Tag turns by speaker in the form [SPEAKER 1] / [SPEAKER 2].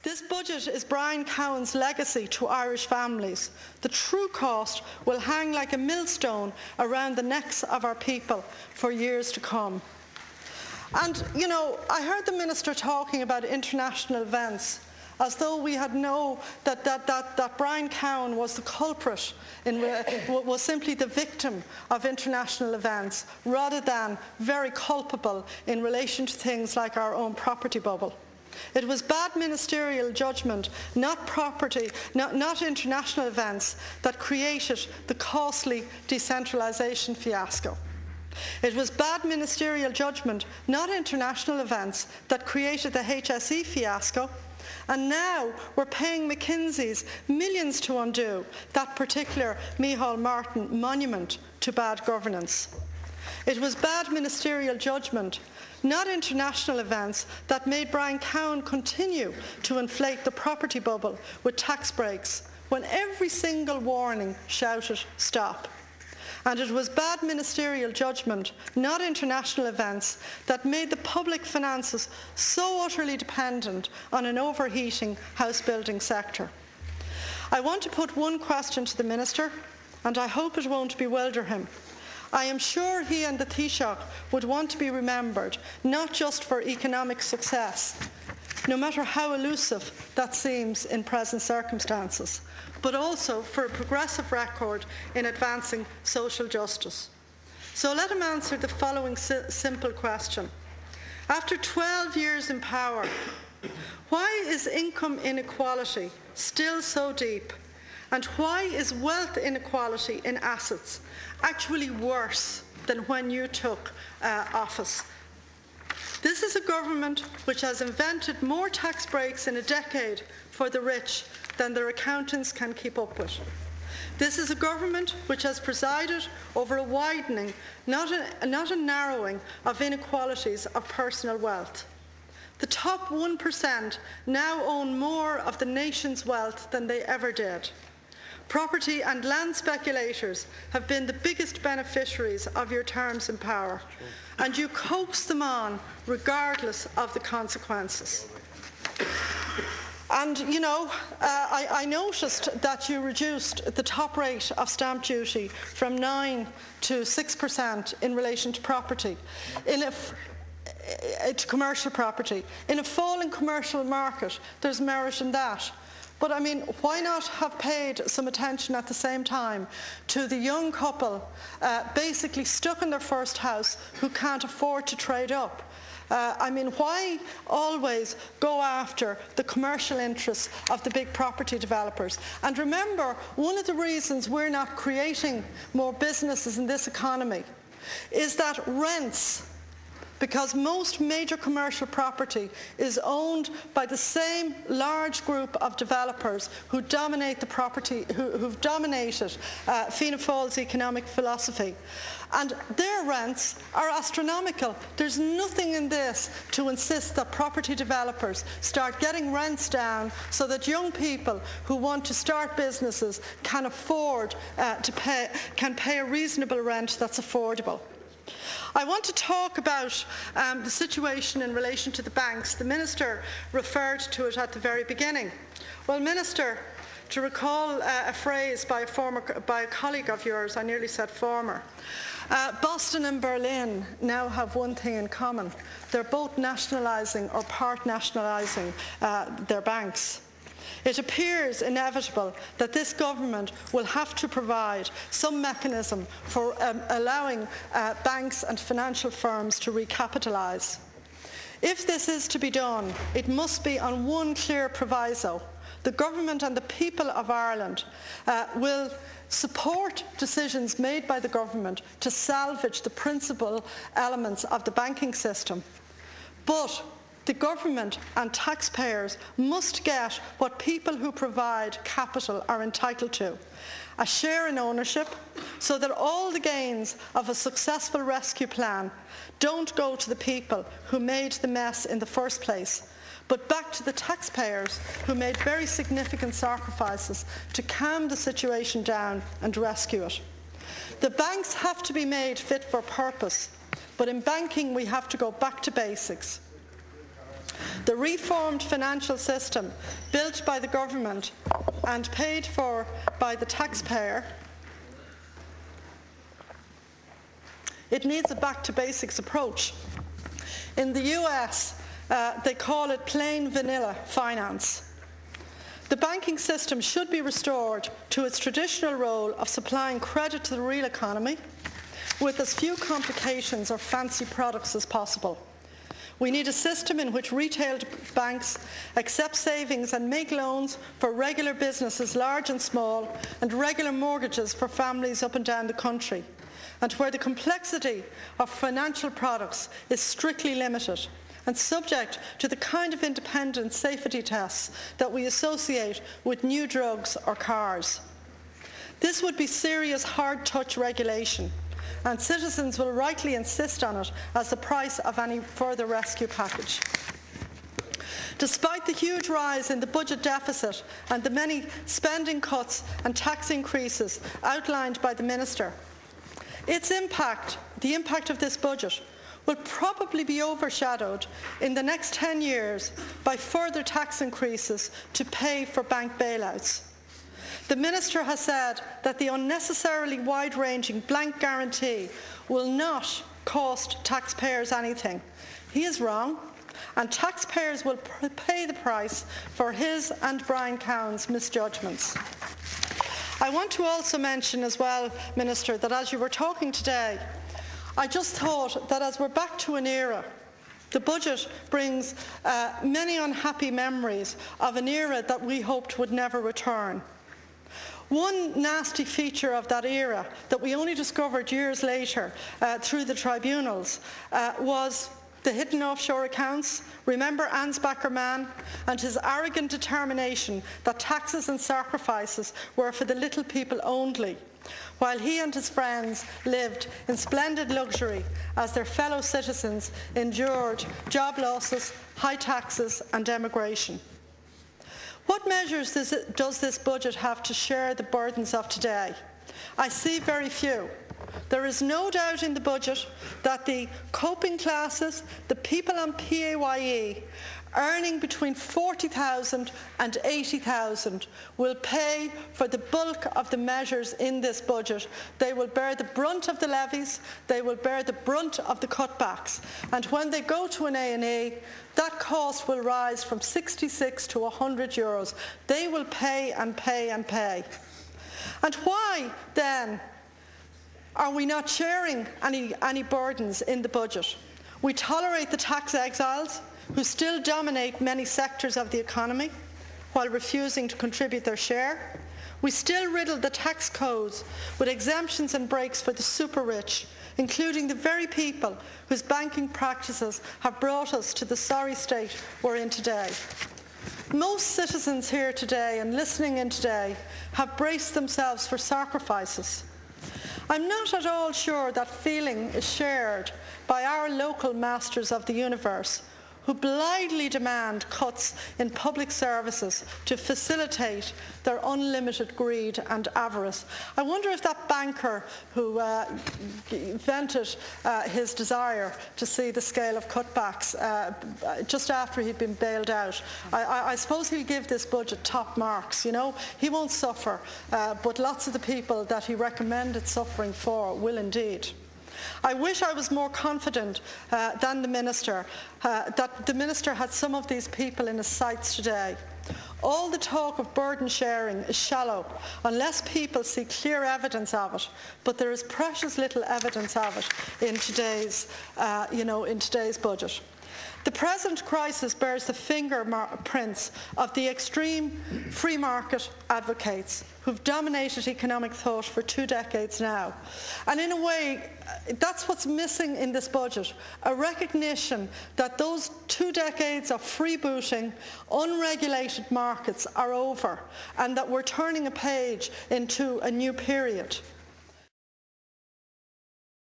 [SPEAKER 1] This budget is Brian Cowen's legacy to Irish families. The true cost will hang like a millstone around the necks of our people for years to come. And, you know, I heard the Minister talking about international events as though we had known that Brian Cowen was the culprit, was simply the victim of international events, rather than very culpable in relation to things like our own property bubble. It was bad ministerial judgment, not international events, that created the costly decentralisation fiasco. It was bad ministerial judgment, not international events, that created the HSE fiasco. And now we're paying McKinsey's millions to undo that particular Micheál Martin monument to bad governance. It was bad ministerial judgment, not international events, that made Brian Cowen continue to inflate the property bubble with tax breaks when every single warning shouted stop. And it was bad ministerial judgment, not international events, that made the public finances so utterly dependent on an overheating house-building sector. I want to put one question to the Minister, and I hope it won't bewilder him. I am sure he and the Taoiseach would want to be remembered, not just for economic success, no matter how elusive that seems in present circumstances, but also for a progressive record in advancing social justice. So let him answer the following simple question. After 12 years in power, why is income inequality still so deep? And why is wealth inequality in assets actually worse than when you took office? This is a government which has invented more tax breaks in a decade for the rich than their accountants can keep up with. This is a government which has presided over a widening, not a narrowing, of inequalities of personal wealth. The top 1% now own more of the nation's wealth than they ever did. Property and land speculators have been the biggest beneficiaries of your terms in power, and you coax them on regardless of the consequences. And, you know, I noticed that you reduced the top rate of stamp duty from 9% to 6% in relation to property, to commercial property. In a falling commercial market, there's merit in that. But I mean, why not have paid some attention at the same time to the young couple basically stuck in their first house who can't afford to trade up? I mean, why always go after the commercial interests of the big property developers? And remember, one of the reasons we're not creating more businesses in this economy is that rents, because most major commercial property is owned by the same large group of developers who dominate the property, who've dominated Fianna Fáil's economic philosophy. And their rents are astronomical. There's nothing in this to insist that property developers start getting rents down so that young people who want to start businesses can afford can pay a reasonable rent that's affordable. I want to talk about the situation in relation to the banks. The Minister referred to it at the very beginning. Well, Minister, to recall a phrase by a colleague of yours, I nearly said former, Boston and Berlin now have one thing in common. They're both nationalising or part nationalising their banks. It appears inevitable that this government will have to provide some mechanism for allowing banks and financial firms to recapitalise. If this is to be done, it must be on one clear proviso. The government and the people of Ireland will support decisions made by the government to salvage the principal elements of the banking system. But the government and taxpayers must get what people who provide capital are entitled to: a share in ownership, so that all the gains of a successful rescue plan don't go to the people who made the mess in the first place, but back to the taxpayers who made very significant sacrifices to calm the situation down and rescue it. The banks have to be made fit for purpose, but in banking we have to go back to basics. The reformed financial system, built by the government and paid for by the taxpayer, it needs a back-to-basics approach. In the US, they call it plain vanilla finance. The banking system should be restored to its traditional role of supplying credit to the real economy with as few complications or fancy products as possible. We need a system in which retail banks accept savings and make loans for regular businesses, large and small, and regular mortgages for families up and down the country, and where the complexity of financial products is strictly limited and subject to the kind of independent safety tests that we associate with new drugs or cars. This would be serious hard-touch regulation, and citizens will rightly insist on it as the price of any further rescue package. Despite the huge rise in the budget deficit and the many spending cuts and tax increases outlined by the Minister, its impact, the impact of this budget, will probably be overshadowed in the next 10 years by further tax increases to pay for bank bailouts. The Minister has said that the unnecessarily wide-ranging blank guarantee will not cost taxpayers anything. He is wrong, and taxpayers will pay the price for his and Brian Cowen's misjudgments. I want to also mention as well, Minister, that as you were talking today, I just thought that as we're back to an era, the budget brings many unhappy memories of an era that we hoped would never return. One nasty feature of that era that we only discovered years later through the tribunals was the hidden offshore accounts. Remember Ansbacher man and his arrogant determination that taxes and sacrifices were for the little people only, while he and his friends lived in splendid luxury as their fellow citizens endured job losses, high taxes and emigration. What measures does this budget have to share the burdens of today? I see very few. There is no doubt in the budget that the coping classes, the people on PAYE, earning between $40,000 and $80,000 will pay for the bulk of the measures in this budget. They will bear the brunt of the levies, they will bear the brunt of the cutbacks, and when they go to an A&E, that cost will rise from 66 to €100. They will pay and pay and pay. And why then are we not sharing any burdens in the budget? We tolerate the tax exiles who still dominate many sectors of the economy while refusing to contribute their share. We still riddle the tax codes with exemptions and breaks for the super rich, including the very people whose banking practices have brought us to the sorry state we're in today. Most citizens here today and listening in today have braced themselves for sacrifices. I'm not at all sure that feeling is shared by our local masters of the universe, who blindly demand cuts in public services to facilitate their unlimited greed and avarice. I wonder if that banker who vented his desire to see the scale of cutbacks just after he'd been bailed out, I suppose he'll give this budget top marks. You know, he won't suffer, but lots of the people that he recommended suffering for will indeed. I wish I was more confident than the Minister that the Minister had some of these people in his sights today. All the talk of burden sharing is shallow unless people see clear evidence of it, but there is precious little evidence of it in today's, in today's budget. The present crisis bears the fingerprints of the extreme free market advocates who've dominated economic thought for 2 decades now. And in a way, that's what's missing in this budget, a recognition that those 2 decades of freebooting, unregulated markets are over, and that we're turning a page into a new period.